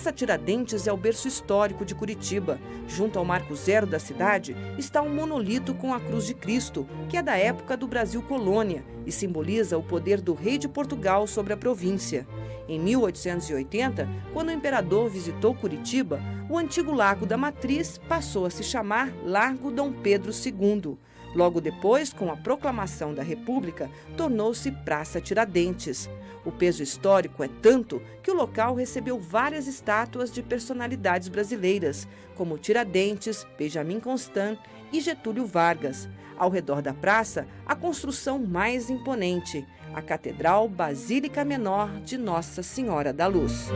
Praça Tiradentes é o berço histórico de Curitiba. Junto ao Marco Zero da cidade está um monolito com a Cruz de Cristo, que é da época do Brasil Colônia e simboliza o poder do rei de Portugal sobre a província. Em 1880, quando o imperador visitou Curitiba, o antigo Largo da Matriz passou a se chamar Largo Dom Pedro II. Logo depois, com a proclamação da República, tornou-se Praça Tiradentes. O peso histórico é tanto que o local recebeu várias estátuas de personalidades brasileiras, como Tiradentes, Benjamin Constant e Getúlio Vargas. Ao redor da praça, a construção mais imponente, a Catedral Basílica Menor de Nossa Senhora da Luz.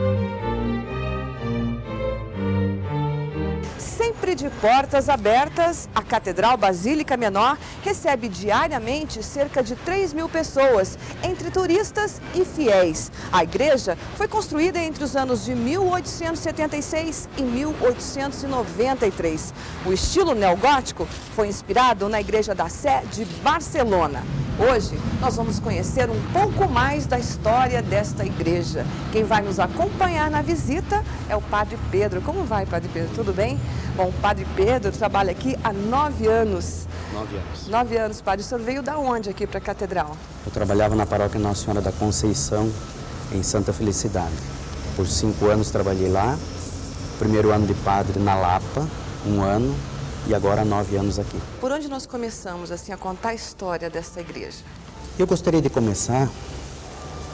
Sempre de portas abertas, a Catedral Basílica Menor recebe diariamente cerca de 3.000 pessoas, entre turistas e fiéis. A igreja foi construída entre os anos de 1876 e 1893. O estilo neogótico foi inspirado na Igreja da Sé de Barcelona. Hoje, nós vamos conhecer um pouco mais da história desta igreja. Quem vai nos acompanhar na visita é o Padre Pedro. Como vai, Padre Pedro? Tudo bem? Bom, o Padre Pedro trabalha aqui há 9 anos. 9 anos. 9 anos, Padre. O senhor veio da onde aqui para a Catedral? Eu trabalhava na paróquia Nossa Senhora da Conceição, em Santa Felicidade. Por 5 anos trabalhei lá. Primeiro ano de padre na Lapa, 1 ano. E agora 9 anos aqui. Por onde nós começamos assim a contar a história dessa igreja? Eu gostaria de começar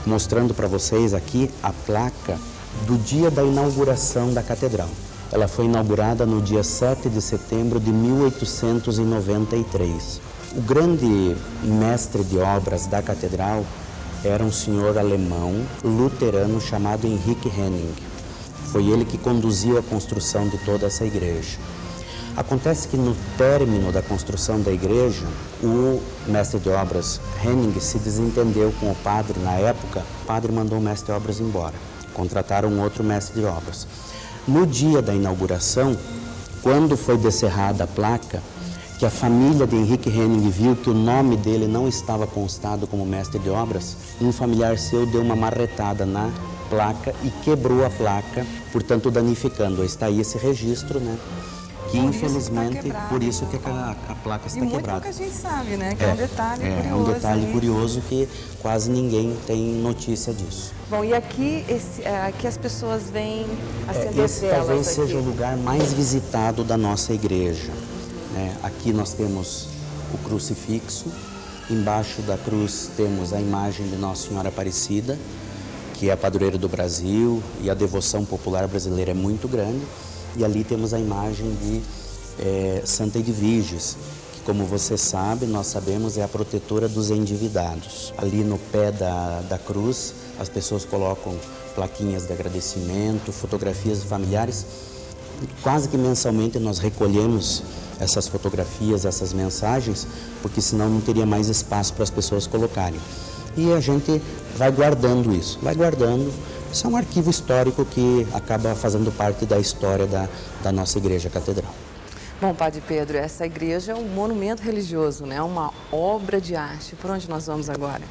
mostrando para vocês aqui a placa do dia da inauguração da catedral. Ela foi inaugurada no dia 7 de setembro de 1893. O grande mestre de obras da catedral era um senhor alemão luterano chamado Henrique Henning. Foi ele que conduziu a construção de toda essa igreja. Acontece que no término da construção da igreja, o mestre de obras Henning se desentendeu com o padre na época. O padre mandou o mestre de obras embora. Contrataram um outro mestre de obras. No dia da inauguração, quando foi descerrada a placa, que a família de Henrique Henning viu que o nome dele não estava constado como mestre de obras, um familiar seu deu uma marretada na placa e quebrou a placa, portanto danificando. Está aí esse registro, né? Que infelizmente, por isso que a placa está quebrada. E muito pouca gente sabe, né? Que é um detalhe curioso. É um detalhe curioso que quase ninguém tem notícia disso. Bom, e aqui, aqui as pessoas vêm acender velas. Esse talvez seja o lugar mais visitado da nossa igreja. Aqui nós temos o crucifixo, embaixo da cruz temos a imagem de Nossa Senhora Aparecida, que é a padroeira do Brasil, e a devoção popular brasileira é muito grande. E ali temos a imagem de Santa Edviges, que, como você sabe, nós sabemos, é a protetora dos endividados. Ali no pé da cruz, as pessoas colocam plaquinhas de agradecimento, fotografias de familiares. Quase que mensalmente nós recolhemos essas fotografias, essas mensagens, porque senão não teria mais espaço para as pessoas colocarem. E a gente vai guardando isso, vai guardando. Isso é um arquivo histórico que acaba fazendo parte da história da nossa igreja catedral. Bom, Padre Pedro, essa igreja é um monumento religioso, né? Uma obra de arte. Por onde nós vamos agora?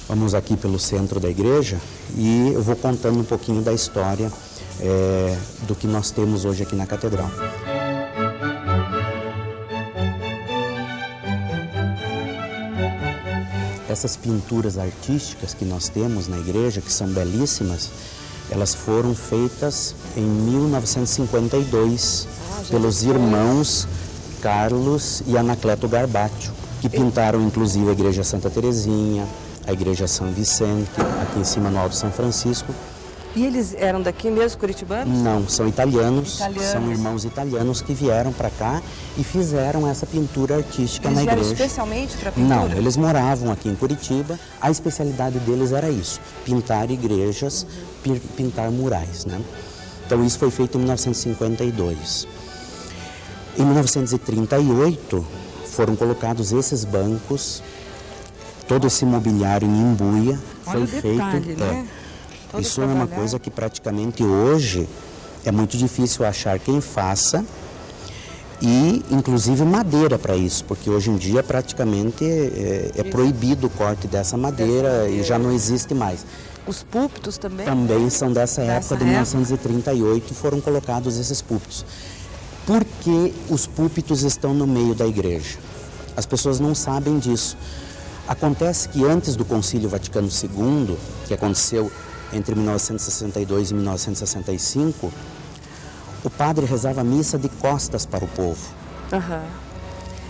Vamos aqui pelo centro da igreja e eu vou contando um pouquinho da história do que nós temos hoje aqui na catedral. Essas pinturas artísticas que nós temos na igreja, que são belíssimas, elas foram feitas em 1952 pelos irmãos Carlos e Anacleto Garbaccio, que pintaram inclusive a igreja Santa Terezinha, a igreja São Vicente, aqui em cima no Alto São Francisco. E eles eram daqui mesmo, curitibanos? Não, são italianos. São irmãos italianos que vieram para cá e fizeram essa pintura artística na igreja. Eles vieram especialmente para pintura? Não, eles moravam aqui em Curitiba. A especialidade deles era isso, pintar igrejas, pintar murais, né? Então isso foi feito em 1952. Em 1938 foram colocados esses bancos, todo esse mobiliário em Imbuia. Olha foi o detalhe, feito. Né? Isso é uma coisa que praticamente hoje é muito difícil achar quem faça e inclusive madeira para isso, porque hoje em dia praticamente é proibido o corte dessa madeira e já não existe mais. Os púlpitos também? Também são dessa época, de 1938, foram colocados esses púlpitos. Por que os púlpitos estão no meio da igreja? As pessoas não sabem disso. Acontece que antes do Concílio Vaticano II, que aconteceu entre 1962 e 1965, o padre rezava a missa de costas para o povo.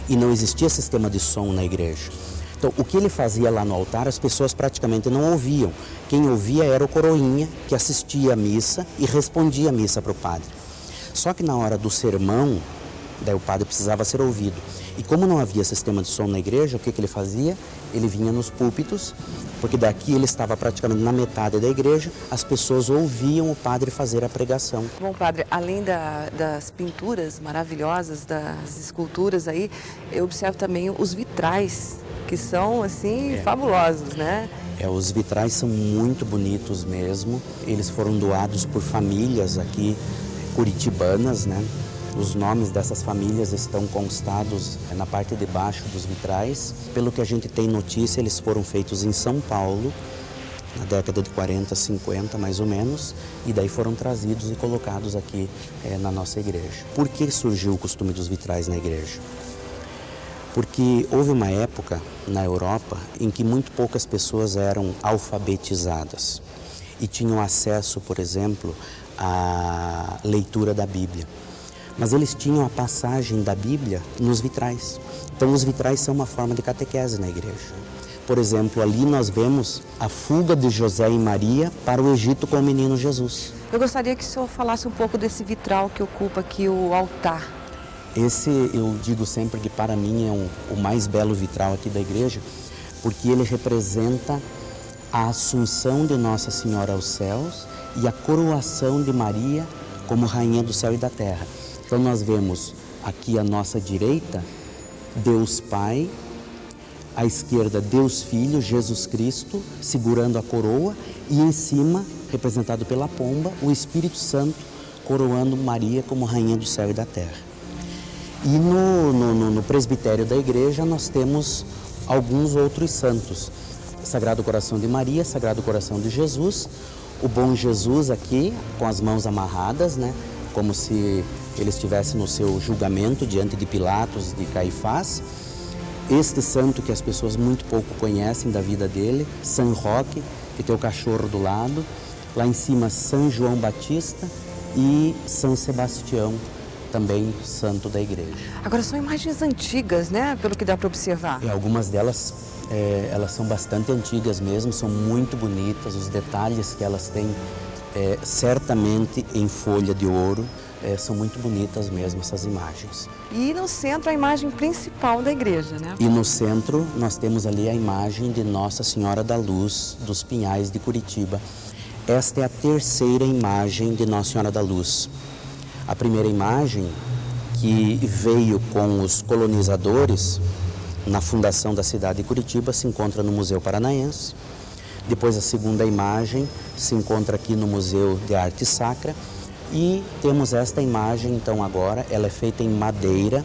E não existia sistema de som na igreja. Então, o que ele fazia lá no altar, as pessoas praticamente não ouviam. Quem ouvia era o coroinha, que assistia à missa e respondia a missa para o padre. Só que na hora do sermão, daí o padre precisava ser ouvido. E como não havia sistema de som na igreja, o que ele fazia? Ele vinha nos púlpitos, porque daqui ele estava praticamente na metade da igreja, as pessoas ouviam o padre fazer a pregação. Bom, padre, além das pinturas maravilhosas, das esculturas aí, eu observo também os vitrais, que são, assim, fabulosos, né? Os vitrais são muito bonitos mesmo. Eles foram doados por famílias aqui curitibanas, né? Os nomes dessas famílias estão constados na parte de baixo dos vitrais. Pelo que a gente tem notícia, eles foram feitos em São Paulo, na década de 40, 50 mais ou menos, e daí foram trazidos e colocados aqui na nossa igreja. Por que surgiu o costume dos vitrais na igreja? Porque houve uma época na Europa em que muito poucas pessoas eram alfabetizadas e tinham acesso, por exemplo, à leitura da Bíblia. Mas eles tinham a passagem da Bíblia nos vitrais. Então os vitrais são uma forma de catequese na igreja. Por exemplo, ali nós vemos a fuga de José e Maria para o Egito com o menino Jesus. Eu gostaria que o senhor falasse um pouco desse vitral que ocupa aqui o altar. Esse, eu digo sempre que para mim é o mais belo vitral aqui da igreja, porque ele representa a assunção de Nossa Senhora aos céus e a coroação de Maria como Rainha do céu e da terra. Então nós vemos aqui à nossa direita Deus Pai, à esquerda Deus Filho, Jesus Cristo, segurando a coroa, e em cima, representado pela pomba, o Espírito Santo coroando Maria como Rainha do céu e da terra. E no presbitério da igreja nós temos alguns outros santos. Sagrado Coração de Maria, Sagrado Coração de Jesus, o Bom Jesus aqui com as mãos amarradas, né? Como se ele estivesse no seu julgamento diante de Pilatos, de Caifás. Este santo que as pessoas muito pouco conhecem da vida dele, São Roque, que tem o cachorro do lado. Lá em cima, São João Batista e São Sebastião, também santo da igreja. Agora são imagens antigas, né? Pelo que dá para observar. Algumas delas, elas são bastante antigas mesmo, são muito bonitas, os detalhes que elas têm, certamente em folha de ouro, são muito bonitas mesmo essas imagens. E no centro a imagem principal da igreja, né? E no centro nós temos ali a imagem de Nossa Senhora da Luz dos Pinhais de Curitiba. Esta é a terceira imagem de Nossa Senhora da Luz. A primeira imagem, que veio com os colonizadores na fundação da cidade de Curitiba, se encontra no Museu Paranaense. Depois a segunda imagem se encontra aqui no Museu de Arte Sacra. E temos esta imagem, então, agora, ela é feita em madeira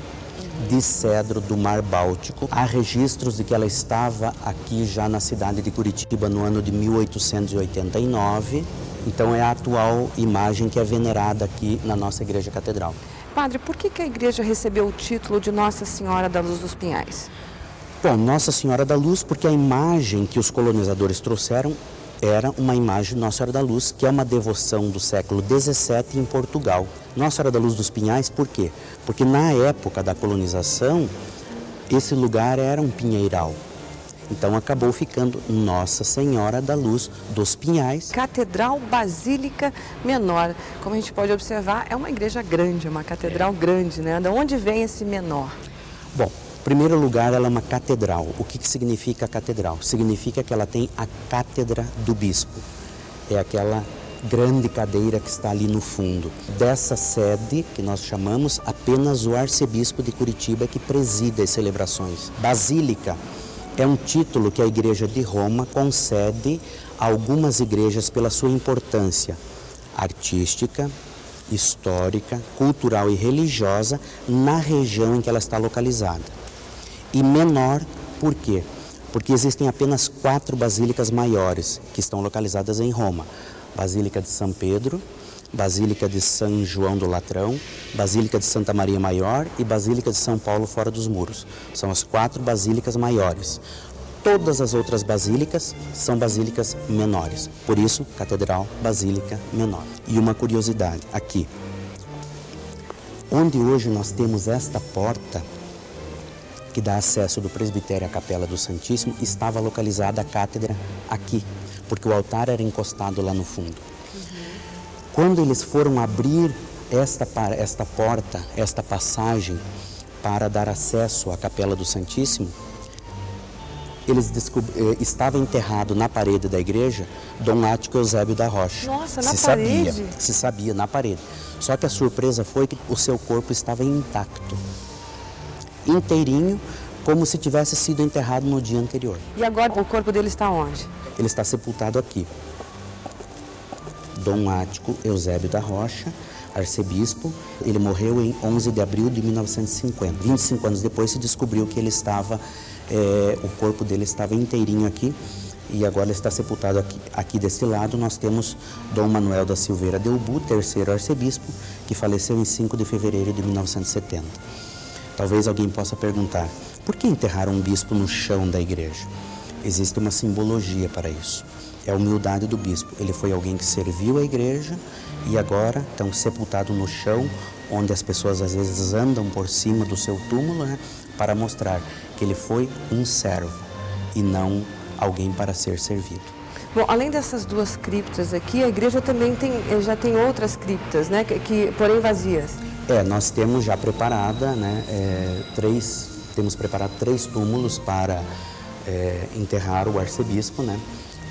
de cedro do Mar Báltico. Há registros de que ela estava aqui já na cidade de Curitiba no ano de 1889. Então é a atual imagem que é venerada aqui na nossa Igreja Catedral. Padre, por que a igreja recebeu o título de Nossa Senhora da Luz dos Pinhais? Bom, Nossa Senhora da Luz, porque a imagem que os colonizadores trouxeram era uma imagem de Nossa Senhora da Luz, que é uma devoção do século XVII em Portugal. Nossa Senhora da Luz dos Pinhais, por quê? Porque na época da colonização, esse lugar era um pinheiral. Então acabou ficando Nossa Senhora da Luz dos Pinhais. Catedral Basílica Menor. Como a gente pode observar, é uma igreja grande, uma catedral grande, né? De onde vem esse menor? Bom, em primeiro lugar, ela é uma catedral. O que significa a catedral? Significa que ela tem a cátedra do bispo. É aquela grande cadeira que está ali no fundo. Dessa sede, que nós chamamos, apenas o arcebispo de Curitiba que preside as celebrações. Basílica é um título que a Igreja de Roma concede a algumas igrejas pela sua importância artística, histórica, cultural e religiosa na região em que ela está localizada. E menor, por quê? Porque existem apenas 4 basílicas maiores que estão localizadas em Roma. Basílica de São Pedro, Basílica de São João do Latrão, Basílica de Santa Maria Maior e Basílica de São Paulo fora dos muros. São as 4 basílicas maiores. Todas as outras basílicas são basílicas menores. Por isso, Catedral Basílica Menor. E uma curiosidade, aqui, onde hoje nós temos esta porta, que dá acesso do presbitério à Capela do Santíssimo, estava localizada a cátedra aqui, porque o altar era encostado lá no fundo. Quando eles foram abrir esta porta, esta passagem, para dar acesso à Capela do Santíssimo, estava enterrado na parede da igreja Dom Ático Eusébio da Rocha. Nossa, na parede? Se sabia, na parede. Só que a surpresa foi que o seu corpo estava intacto, inteirinho, como se tivesse sido enterrado no dia anterior. E agora o corpo dele está onde? Ele está sepultado aqui. Dom Ático Eusébio da Rocha, arcebispo. Ele morreu em 11 de abril de 1950. 25 anos depois se descobriu que ele estava, o corpo dele estava inteirinho aqui. E agora ele está sepultado aqui desse lado. Nós temos Dom Manuel da Silveira de Ubu, terceiro arcebispo, que faleceu em 5 de fevereiro de 1970. Talvez alguém possa perguntar, por que enterraram um bispo no chão da igreja? Existe uma simbologia para isso. É a humildade do bispo. Ele foi alguém que serviu a igreja e agora estão sepultado no chão, onde as pessoas às vezes andam por cima do seu túmulo, né, para mostrar que ele foi um servo e não alguém para ser servido. Bom, além dessas 2 criptas aqui, a igreja também já tem outras criptas, né, porém vazias. Nós temos já preparada, né, temos preparado 3 túmulos para enterrar o arcebispo, né.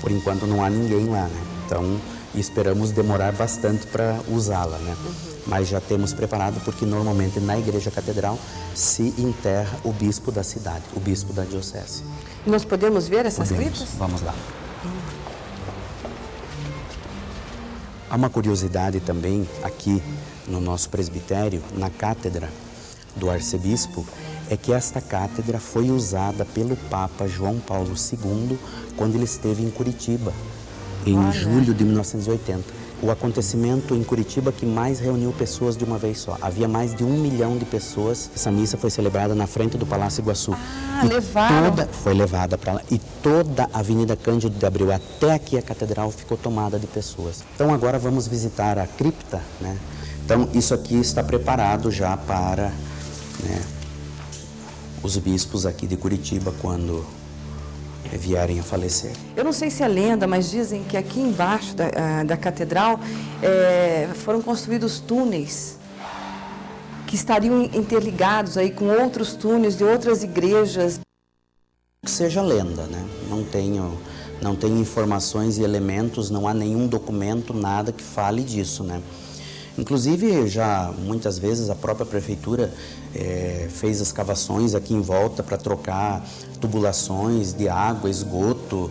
Por enquanto não há ninguém lá, né? Então esperamos demorar bastante para usá-la, né? Mas já temos preparado porque normalmente na igreja catedral se enterra o bispo da cidade, o bispo da diocese. Nós podemos ver essas criptas? Vamos lá. Há uma curiosidade também aqui no nosso presbitério, na cátedra do arcebispo, é que esta cátedra foi usada pelo Papa João Paulo II quando ele esteve em Curitiba, em julho de 1980. O acontecimento em Curitiba que mais reuniu pessoas de uma vez só. Havia mais de 1 milhão de pessoas. Essa missa foi celebrada na frente do Palácio Iguaçu. Foi levada para lá. E toda a Avenida Cândido de Abreu, até aqui a catedral, ficou tomada de pessoas. Então agora vamos visitar a cripta, né? Então isso aqui está preparado já para, né, os bispos aqui de Curitiba quando vierem a falecer. Eu não sei se é lenda, mas dizem que aqui embaixo da catedral foram construídos túneis que estariam interligados aí com outros túneis de outras igrejas. Que seja lenda, né? Não tenho informações e elementos, não há nenhum documento, nada que fale disso, né? Inclusive, já muitas vezes a própria prefeitura fez escavações aqui em volta para trocar tubulações de água, esgoto,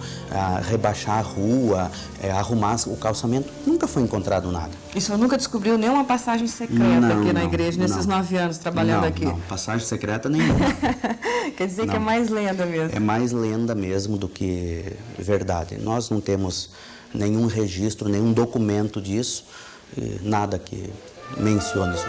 rebaixar a rua, arrumar o calçamento. Nunca foi encontrado nada. E o senhor nunca descobriu nenhuma passagem secreta aqui na igreja, nesses 9 anos trabalhando aqui? Não, passagem secreta nenhuma. Quer dizer que é mais lenda mesmo? É mais lenda mesmo do que verdade. Nós não temos nenhum registro, nenhum documento disso. Nada que mencione isso.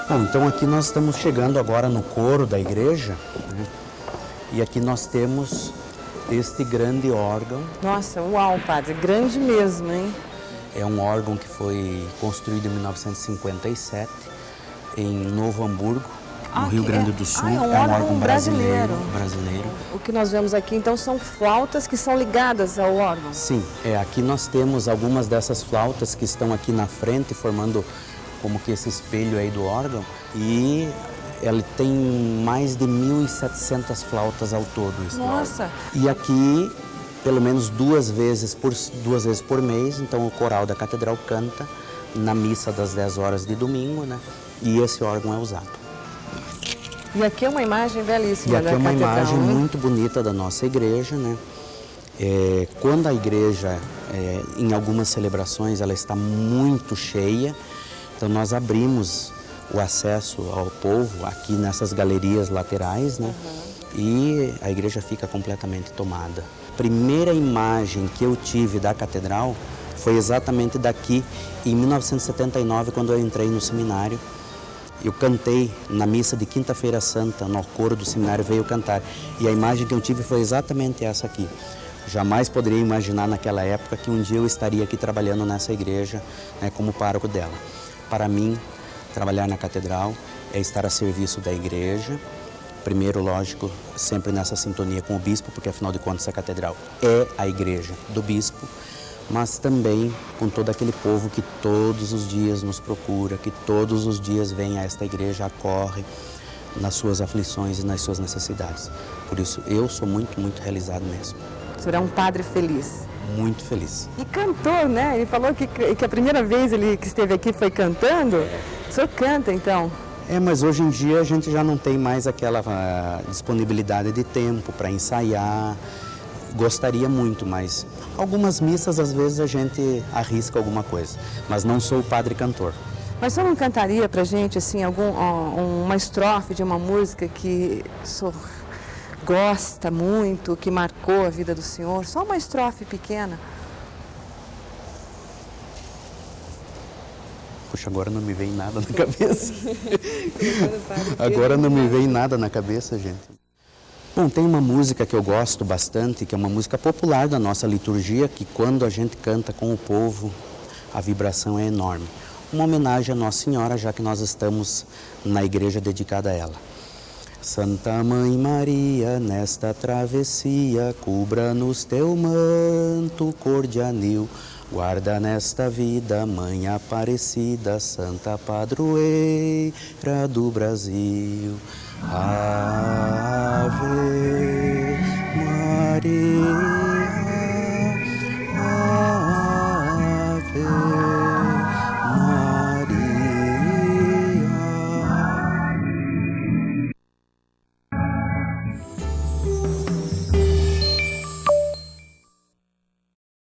Bom, então aqui nós estamos chegando agora no coro da igreja, né? E aqui nós temos este grande órgão. Nossa, uau, padre, grande mesmo, hein? É um órgão que foi construído em 1957 em Novo Hamburgo, no Rio Grande do Sul. É um órgão brasileiro. O que nós vemos aqui, então, são flautas que são ligadas ao órgão? Sim, aqui nós temos algumas dessas flautas que estão aqui na frente, formando como que esse espelho aí do órgão. E ele tem mais de 1.700 flautas ao todo. Nossa! E aqui, pelo menos duas vezes por mês, então o coral da catedral canta na missa das 10 horas de domingo, né? E esse órgão é usado. E aqui é uma imagem belíssima da catedral. E aqui é uma imagem muito bonita da nossa igreja, né? Quando a igreja, em algumas celebrações, ela está muito cheia, então nós abrimos o acesso ao povo aqui nessas galerias laterais, né? E a igreja fica completamente tomada. A primeira imagem que eu tive da catedral foi exatamente daqui, em 1979, quando eu entrei no seminário. Eu cantei na missa de Quinta-feira Santa, no coro do seminário veio cantar. E a imagem que eu tive foi exatamente essa aqui. Jamais poderia imaginar naquela época que um dia eu estaria aqui trabalhando nessa igreja, né, como pároco dela. Para mim, trabalhar na catedral é estar a serviço da igreja. Primeiro, lógico, sempre nessa sintonia com o bispo, porque afinal de contas a catedral é a igreja do bispo, mas também com todo aquele povo que todos os dias nos procura, que todos os dias vem a esta igreja, acorre nas suas aflições e nas suas necessidades. Por isso, eu sou muito, muito realizado mesmo. O senhor é um padre feliz. Muito feliz. E cantor, né? Ele falou que a primeira vez que esteve aqui foi cantando. O senhor canta, então? Mas hoje em dia a gente já não tem mais aquela disponibilidade de tempo para ensaiar. Gostaria muito, mas algumas missas às vezes a gente arrisca alguma coisa. Mas não sou o padre cantor. Mas o senhor não cantaria pra gente, assim, uma estrofe de uma música que o senhor gosta muito, que marcou a vida do senhor? Só uma estrofe pequena. Puxa, agora não me vem nada na cabeça. Agora não me vem nada na cabeça, gente. Bom, tem uma música que eu gosto bastante, que é uma música popular da nossa liturgia, que quando a gente canta com o povo, a vibração é enorme. Uma homenagem à Nossa Senhora, já que nós estamos na igreja dedicada a ela. Santa Mãe Maria, nesta travessia, cubra-nos teu manto cor de anil. Guarda nesta vida, Mãe Aparecida, Santa Padroeira do Brasil. Ave